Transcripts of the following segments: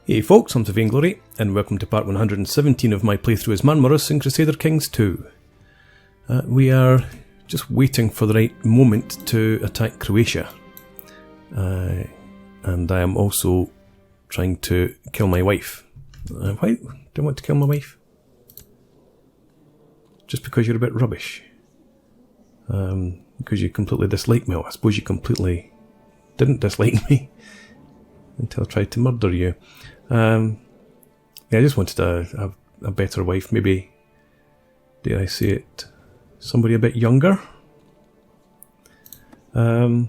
Hey folks, I'm Vainglory, and welcome to part 117 of my playthrough as Marmaros in Crusader Kings II. We are just waiting for the right moment to attack Croatia. And I am also trying to kill my wife. Why do I want to kill my wife? Just because you're a bit rubbish. Because you completely dislike me. Well, I suppose you completely didn't dislike me until I tried to murder you. Yeah, I just wanted to have a better wife. Maybe, dare I say it, somebody a bit younger. So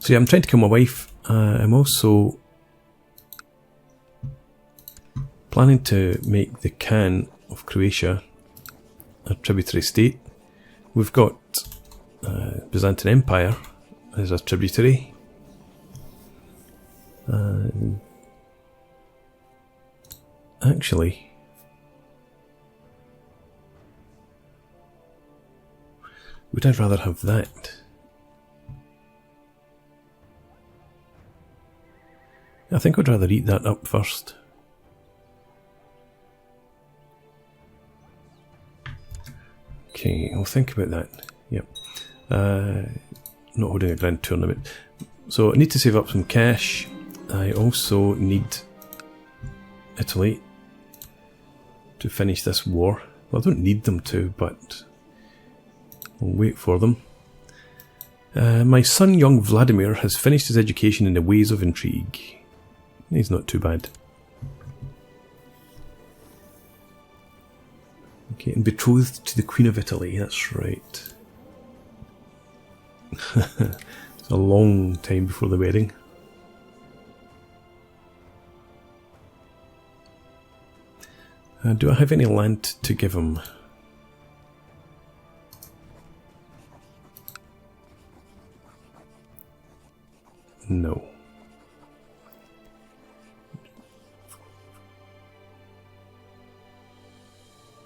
yeah, I'm trying to kill my wife. I'm also planning to make the Khan of Croatia a tributary state. We've got Byzantine Empire as a tributary. Actually, would I rather have that? I think I'd rather eat that up first. Okay, I'll think about that. Yep. Not holding a grand tournament. So I need to save up some cash. I also need Italy to finish this war. Well, I don't need them to, but I'll wait for them. My son, young Vladimir, has finished his education in the ways of intrigue. He's not too bad. Okay, and betrothed to the Queen of Italy, that's right. It's a long time before the wedding. Do I have any land to give him? No.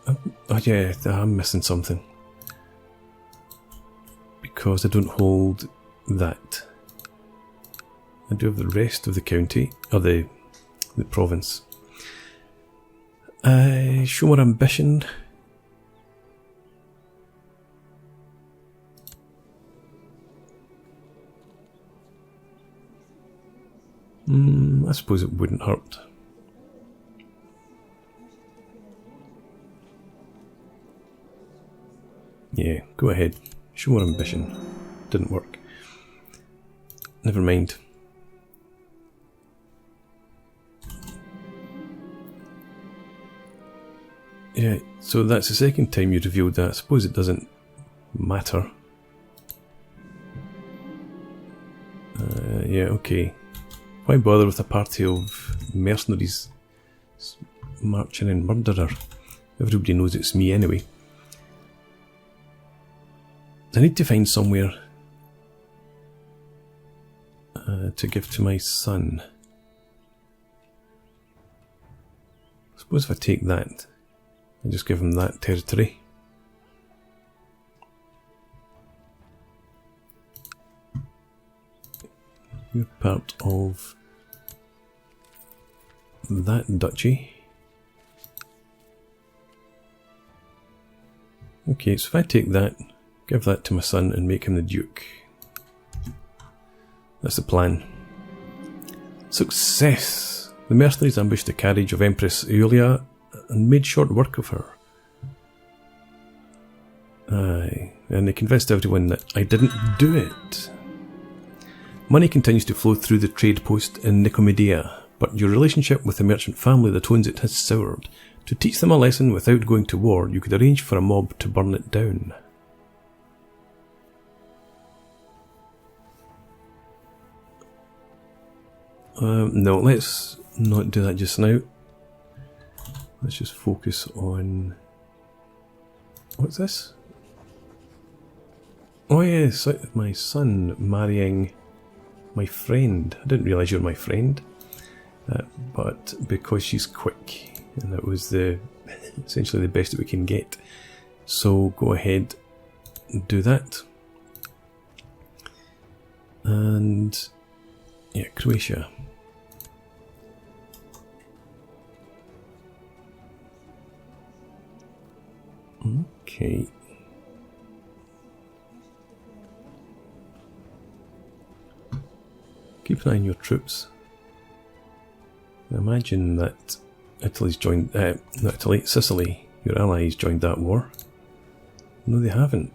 Oh yeah, I'm missing something. Because I don't hold that. I do have the rest of the county, or the province. Show more ambition. I suppose it wouldn't hurt. Yeah, go ahead. Show more ambition. Didn't work. Never mind. Yeah, so that's the second time you revealed that. I suppose it doesn't matter. Yeah, okay. Why bother with a party of mercenaries marching in murderer? Everybody knows it's me anyway. I need to find somewhere to give to my son. I suppose if I take that, I just give him that territory. You're part of that duchy. Okay, so if I take that, give that to my son and make him the Duke. That's the plan. Success! The mercenaries ambushed the carriage of Empress Iulia and made short work of her. Aye, and they convinced everyone that I didn't do it. Money continues to flow through the trade post in Nicomedia, but your relationship with the merchant family that owns it has soured. To teach them a lesson without going to war, you could arrange for a mob to burn it down. No, let's not do that just now. Let's just focus on... What's this? Oh yes, my son marrying my friend. I didn't realise you're my friend. But because she's quick, and that was essentially the best that we can get. So go ahead and do that. And yeah, Croatia. Okay. Keep an eye on your troops. I imagine that Italy's joined, not Italy, Sicily, your allies joined that war. No, they haven't.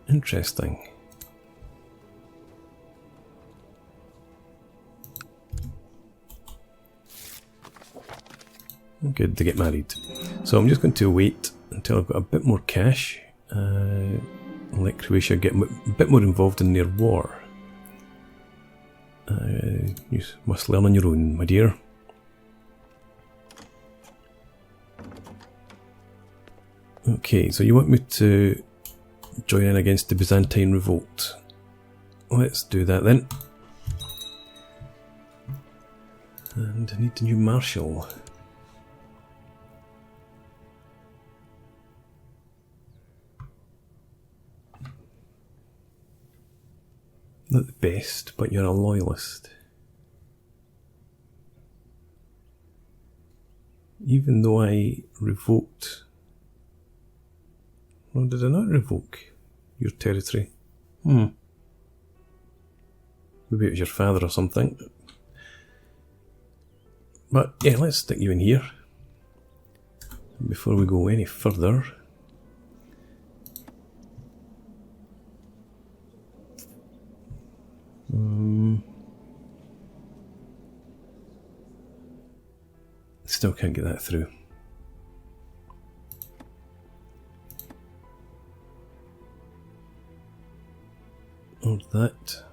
Interesting. Good, they get married. So I'm just going to wait until I've got a bit more cash. Let Croatia get a bit more involved in their war. You must learn on your own, my dear. Okay, so you want me to join in against the Byzantine revolt. Let's do that then. And I need a new marshal. Not the best, but you're a loyalist. Even though I revoked... Well, did I not revoke your territory? Maybe it was your father or something. But yeah, let's stick you in here. Before we go any further... Still can't get that through. Or that.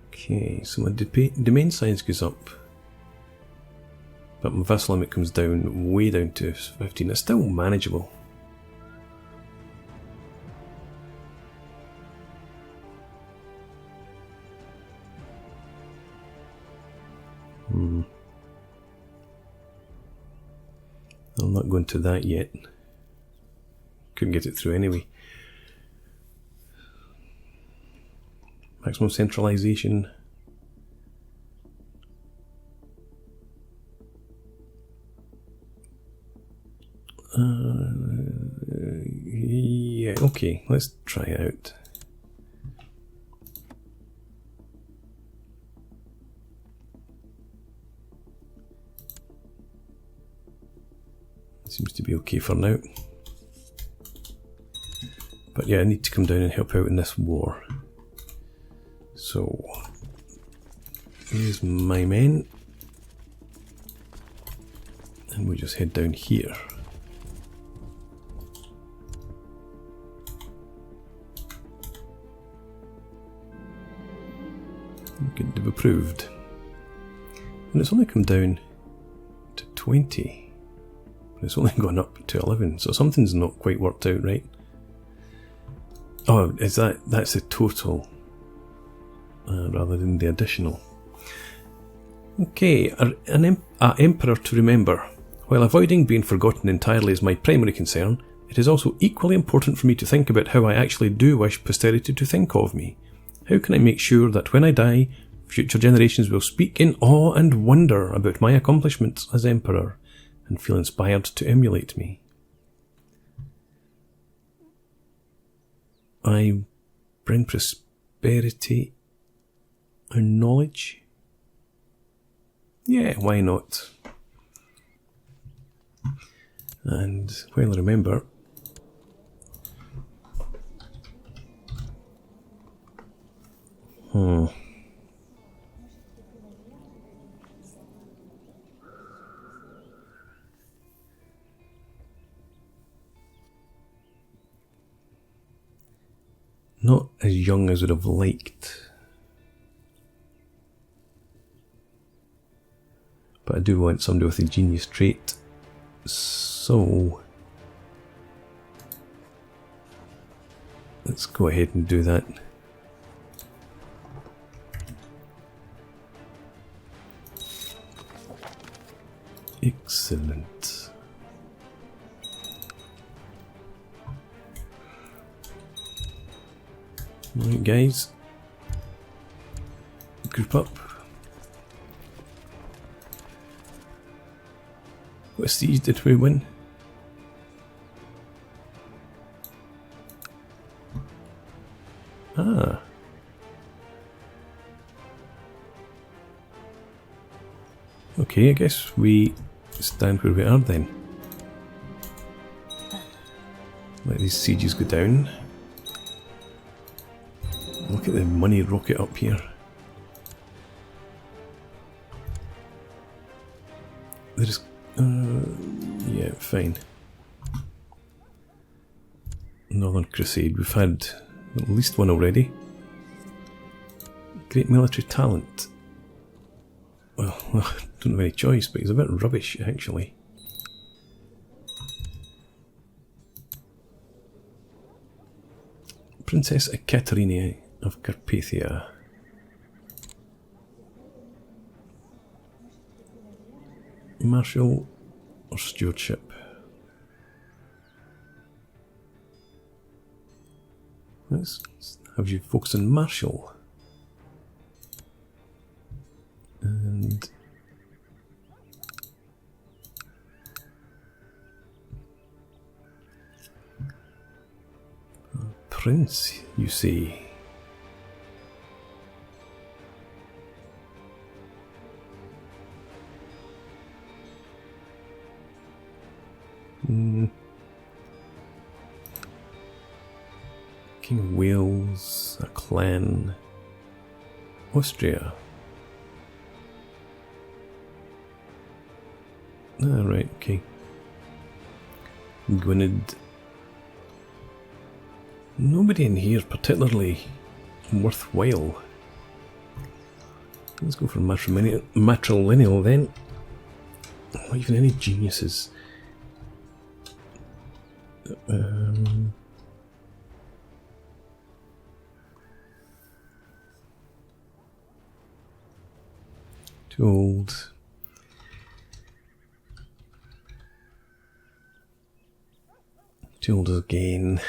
Okay, so my domain size goes up. But my vassal limit comes down, way down to 15. It's still manageable. I'm not going to that yet. Couldn't get it through anyway. Maximum centralization. Yeah, okay, let's try it out. Seems to be okay for now. But yeah, I need to come down and help out in this war. So, here's my men. And we just head down here. Good, they've approved. And it's only come down to 20. But it's only gone up to 11, so something's not quite worked out right. Oh, is that's the total rather than the additional. Okay, an emperor to remember. While avoiding being forgotten entirely is my primary concern, it is also equally important for me to think about how I actually do wish posterity to think of me. How can I make sure that when I die, future generations will speak in awe and wonder about my accomplishments as emperor and feel inspired to emulate me? I bring prosperity and knowledge. Yeah, why not? And well, remember, not as young as I would have liked. But I do want somebody with a genius trait. So let's go ahead and do that. Excellent. Right, guys. Group up. What siege did we win? Ah. Okay, I guess we stand where we are then. Let these sieges go down. Look at the money rocket up here. There's... yeah, fine. Northern Crusade. We've had at least one already. Great military talent. Well, I don't have any choice, but he's a bit rubbish, actually. Princess Ekaterina of Carpathia. Marshal or stewardship? Let's have you focus on Marshal. And Prince, you see. King of Wales, a clan. Austria. Ah, right, okay. Gwynedd. Nobody in here particularly worthwhile. Let's go for matrilineal then. Not even any geniuses. Too old. Too old again.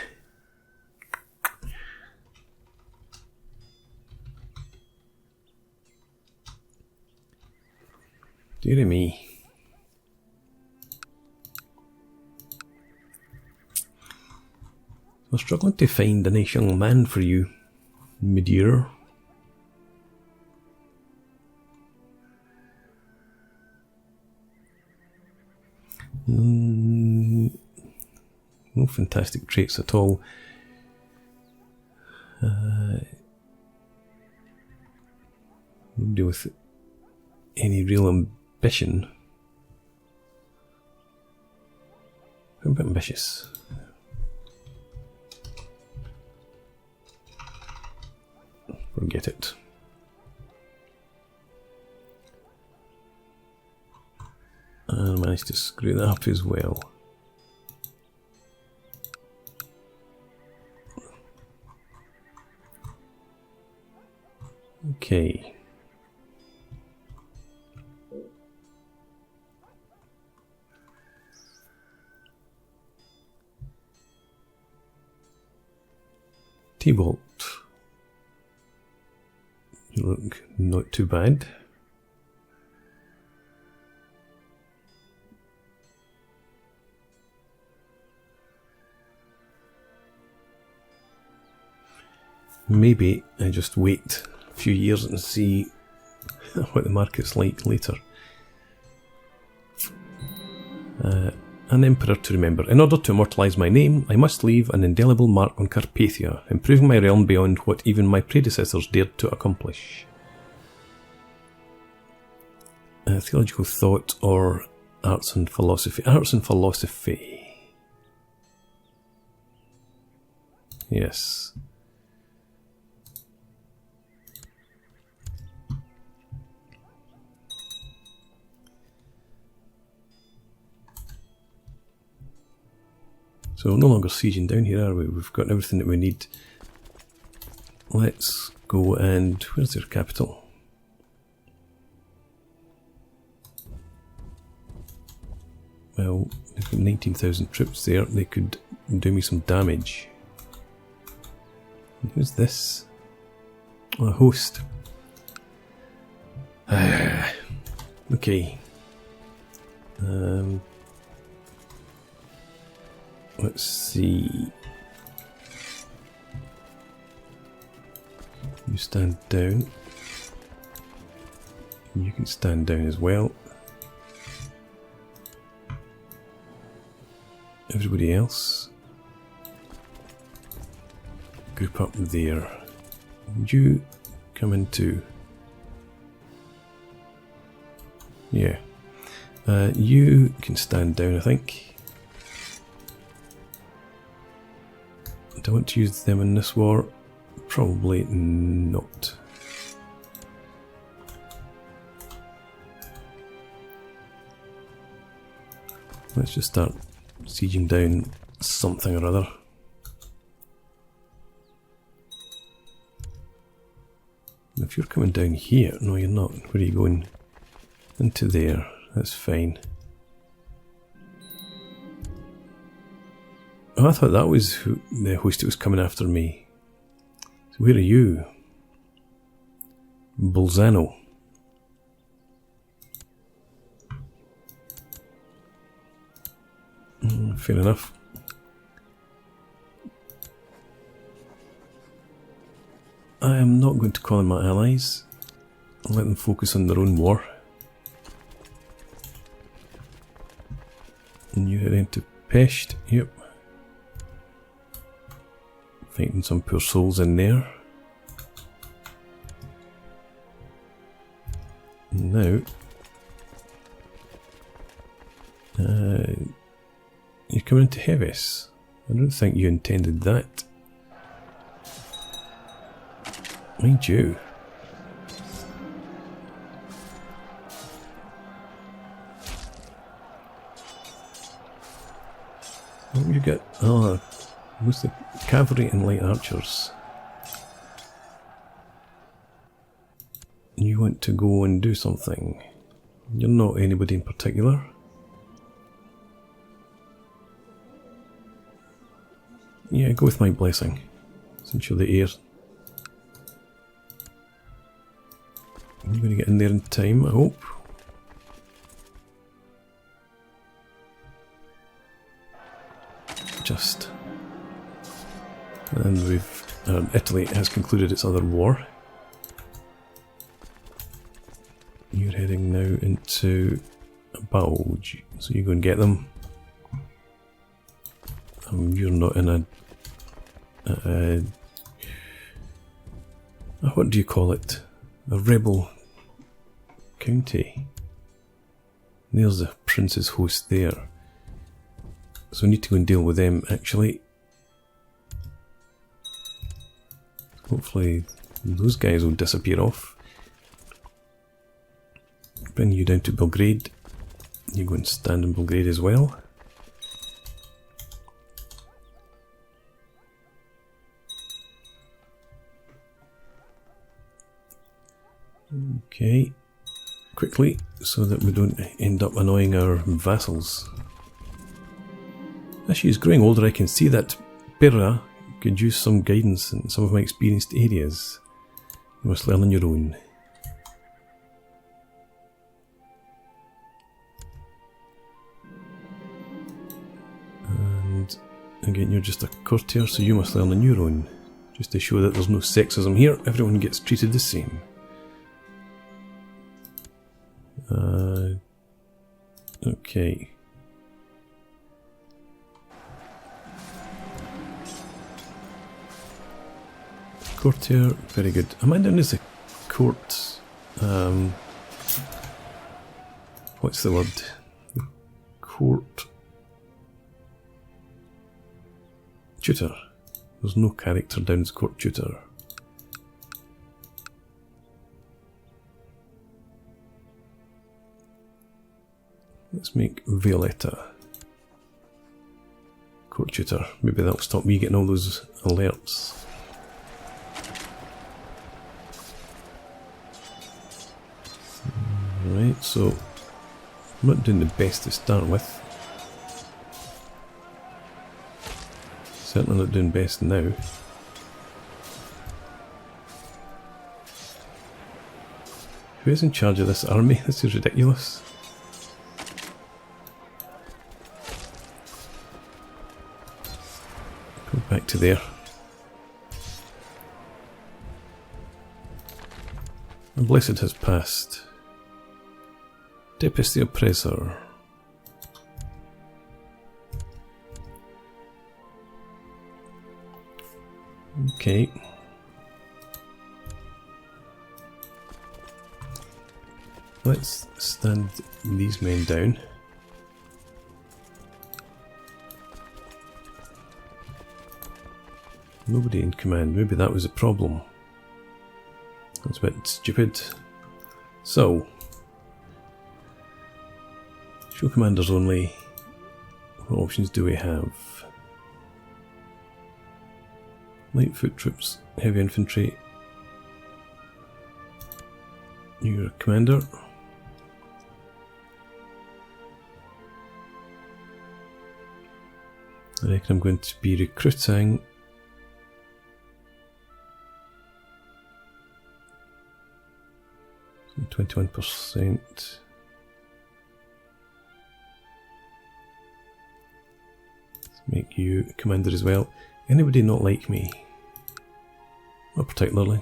Dear me. I'm struggling to find a nice young man for you, mid-year. No fantastic traits at all. Nobody with any real ambition. I'm a bit ambitious. Forget it. And I managed to screw that up as well. Okay. T-Bolt. You look not too bad. Maybe I just wait a few years and see what the market's like later. An emperor to remember. In order to immortalise my name, I must leave an indelible mark on Carpathia, improving my realm beyond what even my predecessors dared to accomplish. Theological thought or arts and philosophy? Arts and philosophy. Yes. So no longer sieging down here, are we? We've got everything that we need. Let's go and... where's their capital? Well, they've got 19,000 troops there. They could do me some damage. Who's this? Oh, a host. Okay. Let's see. You stand down. You can stand down as well. Everybody else, group up there. Would you come in too? Yeah. You can stand down, I think. Do I want to use them in this war? Probably not. Let's just start sieging down something or other. If you're coming down here, no you're not. Where are you going? Into there. That's fine. Oh, I thought that was the host that was coming after me. So where are you? Bolzano. Fair enough. I am not going to call in my allies. I'll let them focus on their own war. And you head into Pest. Yep. Fighting some poor souls in there. And now you're coming into Heves. I don't think you intended that. Mind you. What have you got? Oh, what's the cavalry and light archers? You want to go and do something. You're not anybody in particular. Yeah, go with my blessing, since you're the heir. You're going to get in there in time, I hope. Just. And we've... Italy has concluded its other war. You're heading now into Bulge, so you go and get them. You're not in a... what do you call it? A rebel county. There's the prince's host there. So we need to go and deal with them actually. Hopefully those guys will disappear off. Bring you down to Belgrade. You go and stand in Belgrade as well. Okay, quickly, so that we don't end up annoying our vassals. As she is growing older, I can see that Birra could use some guidance in some of my experienced areas. You must learn on your own. And again, you're just a courtier, so you must learn on your own. Just to show that there's no sexism here, everyone gets treated the same. Okay. Courtier, very good. Am I down as a court? What's the word? Court tutor. There's no character down as court tutor. Let's make Violetta court tutor. Maybe that'll stop me getting all those alerts. Right, so I'm not doing the best to start with. Certainly not doing best now. Who is in charge of this army? This is ridiculous. Go back to there. And blessed has passed. Depist the oppressor. Okay. Let's stand these men down. Nobody in command. Maybe that was a problem. That's a bit stupid. So, show commanders only. What options do we have? Light foot troops, heavy infantry. You're a commander. I reckon I'm going to be recruiting 21%. Let's make you a commander as well. Anybody not like me? Not particularly.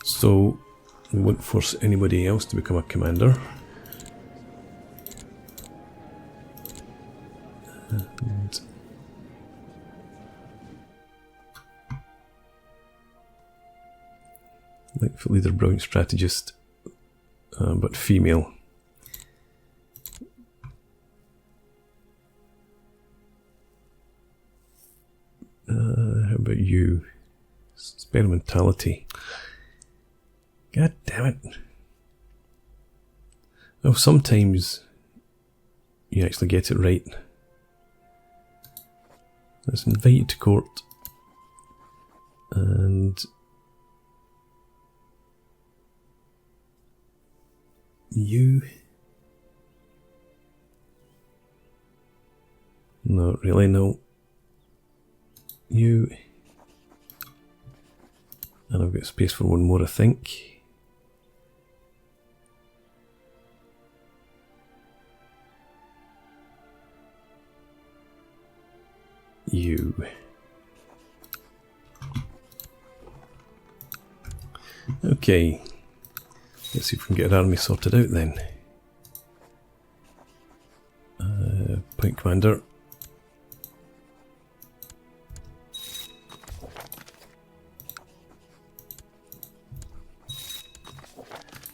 So we won't force anybody else to become a commander. And Lightfoot leader, brilliant strategist, but female. How about you? Experimentality. God damn it. Oh, sometimes you actually get it right. Let's invite you to court. And you... Not really, no. You... And I've got space for one more, I think. You. Okay. Let's see if we can get our army sorted out then. Point commander.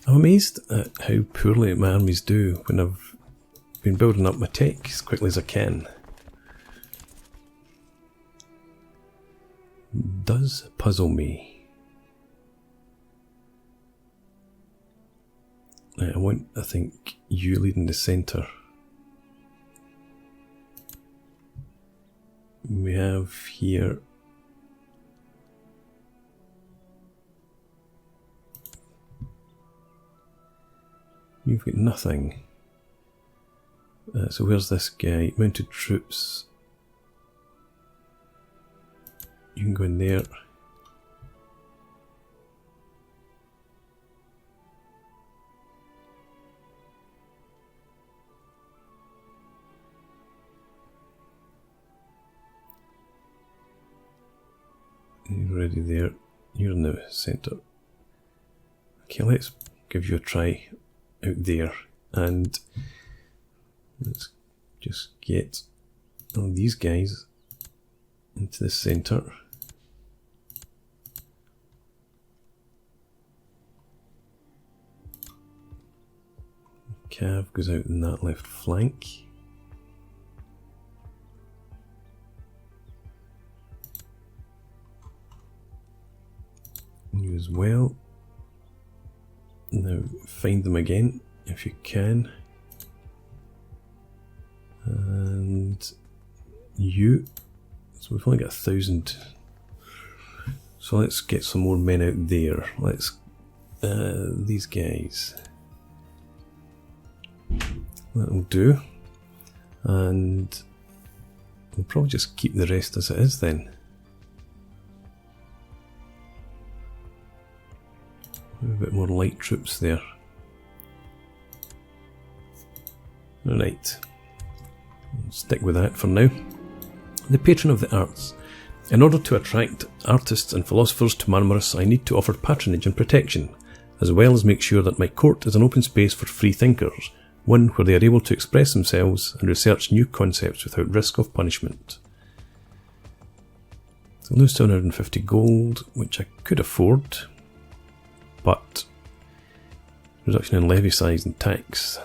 I'm amazed at how poorly my armies do when I've been building up my tech as quickly as I can. Does puzzle me. I want, I think, you leading the centre. We have here you've got nothing. So where's this guy? Mounted troops. You can go in there. You're already there. You're in the centre. Okay, let's give you a try out there, and let's just get all these guys into the centre. Cav goes out in that left flank. You as well. Now find them again if you can. And you. So we've only got 1,000. So let's get some more men out there. Let's these guys. That'll do. And we'll probably just keep the rest as it is then. A bit more light troops there. Alright, stick with that for now. The patron of the arts. In order to attract artists and philosophers to Marmaros, I need to offer patronage and protection, as well as make sure that my court is an open space for free thinkers, one where they are able to express themselves and research new concepts without risk of punishment. So lose 250 gold, which I could afford, but reduction in levy size and tax.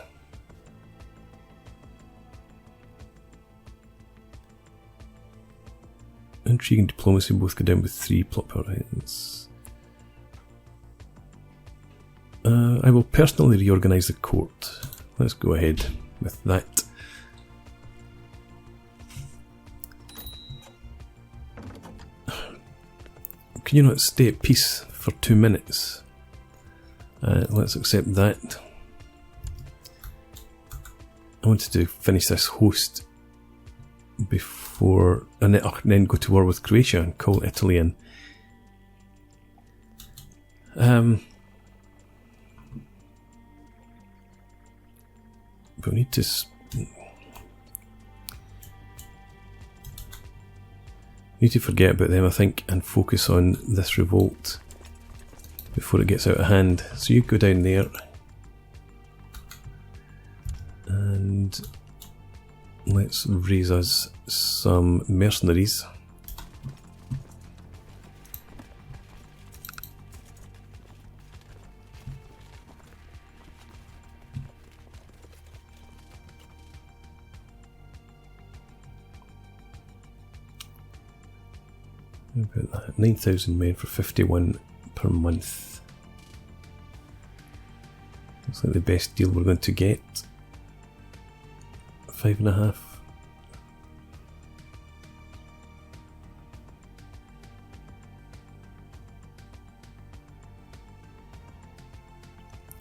Intrigue and diplomacy both go down with 3 plot points. I will personally reorganise the court. Let's go ahead with that. Can you not stay at peace for 2 minutes? Let's accept that. I wanted to finish this host before, and then go to war with Croatia and call Italy in. But we need to forget about them, I think, and focus on this revolt before it gets out of hand. So you go down there and let's raise us some mercenaries. How about that? 9,000 men for 51 per month. Looks like the best deal we're going to get. 5.5.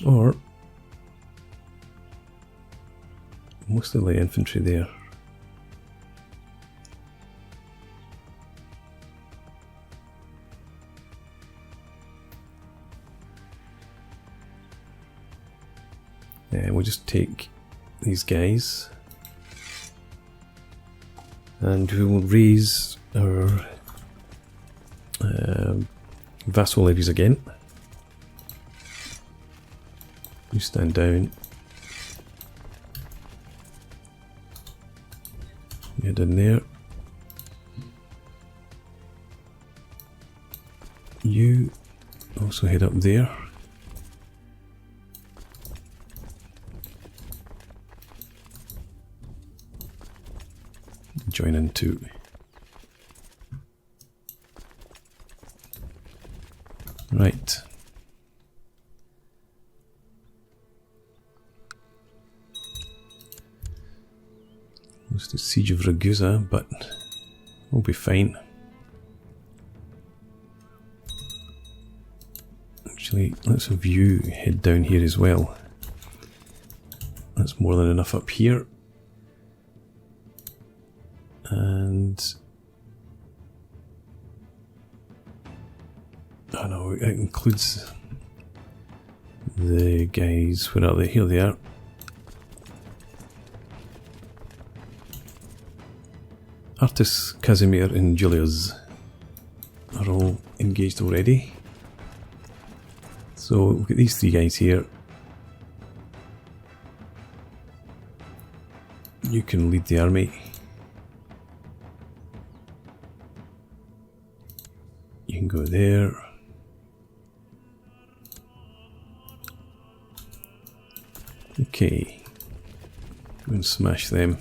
Or most of the infantry there. We'll just take these guys and we will raise our vassal levies again. You stand down. You head in there. You also head up there. Join in too. Right. It's the siege of Ragusa, but we'll be fine. Actually, let's have you head down here as well. That's more than enough up here. And I know it includes the guys. Where are they? Here they are. Artis, Casimir and Julius are all engaged already. So we've got these 3 guys here. You can lead the army. You can go there. Okay. Go and smash them.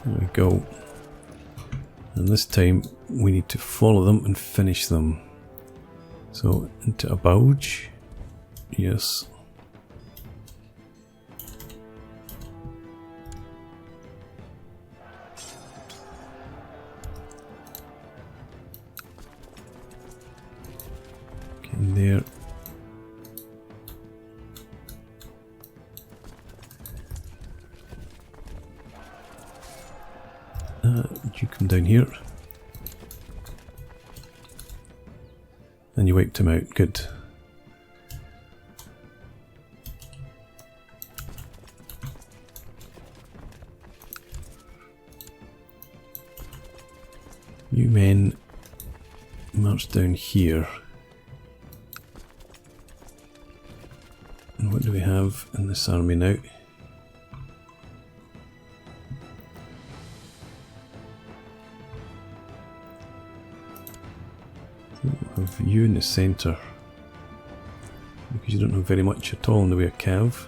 There we go. And this time we need to follow them and finish them. So into a Bauge. Yes. Get in there. You come down here. And you wiped him out. Good. You men march down here. And what do we have in this army now? We'll have you in the centre. Because you don't have very much at all in the way of cav.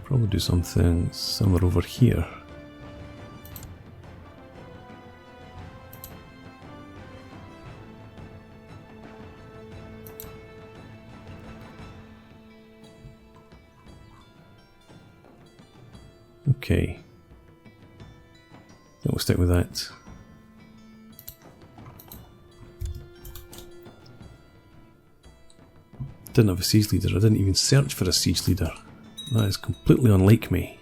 Probably do something similar over here. Okay. Then we'll stick with that. Didn't have a siege leader. I didn't even search for a siege leader. That is completely unlike me.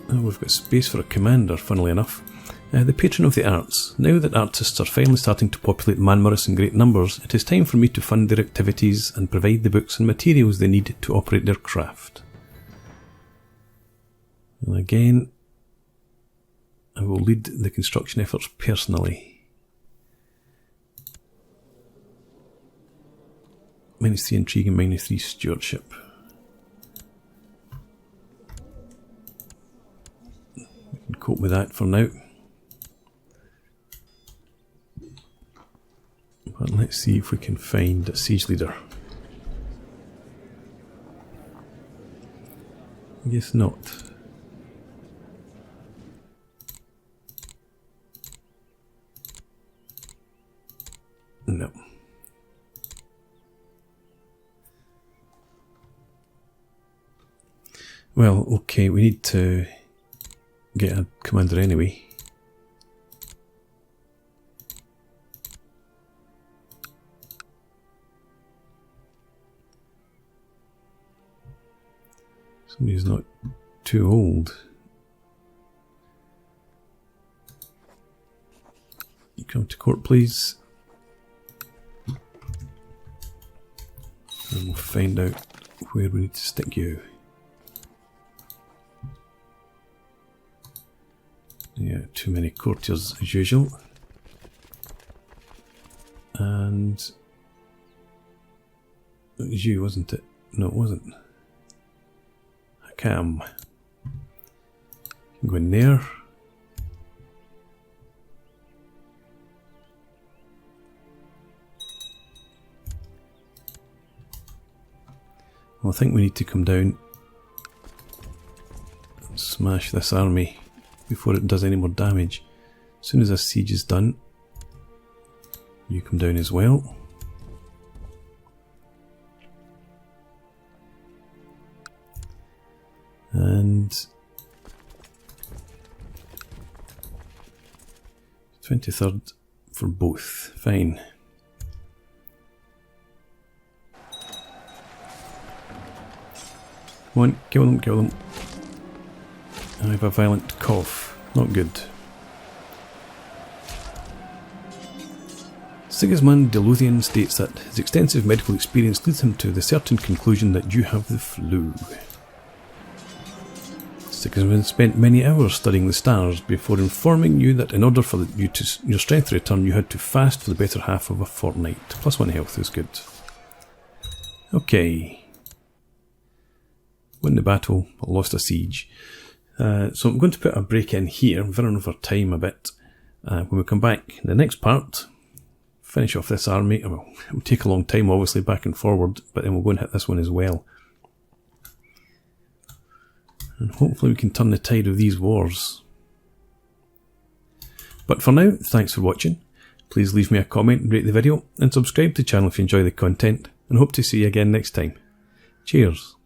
Oh, we've got space for a commander, funnily enough. The patron of the arts. Now that artists are finally starting to populate Marmaros in great numbers, it is time for me to fund their activities and provide the books and materials they need to operate their craft. And again, I will lead the construction efforts personally. -3 intrigue and -3 stewardship. We can cope with that for now. But let's see if we can find a siege leader. I guess not. No. Well, okay, we need to get a commander anyway. Somebody who's not too old. You come to court, please. And we'll find out where we need to stick you. Yeah, too many courtiers as usual. And it was you, wasn't it? No, it wasn't. Hakam. Go in there. Well, I think we need to come down and smash this army before it does any more damage. As soon as this siege is done, you come down as well. And 23rd for both. Fine. Come on, kill them, kill them. I have a violent cough. Not good. Sigismund de Lothian states that his extensive medical experience leads him to the certain conclusion that you have the flu. Sigismund spent many hours studying the stars before informing you that in order for your strength to return, you had to fast for the better half of a fortnight. +1 health is good. Okay. Won the battle, but lost a siege. So I'm going to put a break in here. I'm running over time a bit. When we come back in the next part, finish off this army. Well, it will take a long time, obviously, back and forward, but then we'll go and hit this one as well. And hopefully we can turn the tide of these wars. But for now, thanks for watching. Please leave me a comment, rate the video, and subscribe to the channel if you enjoy the content, and hope to see you again next time. Cheers.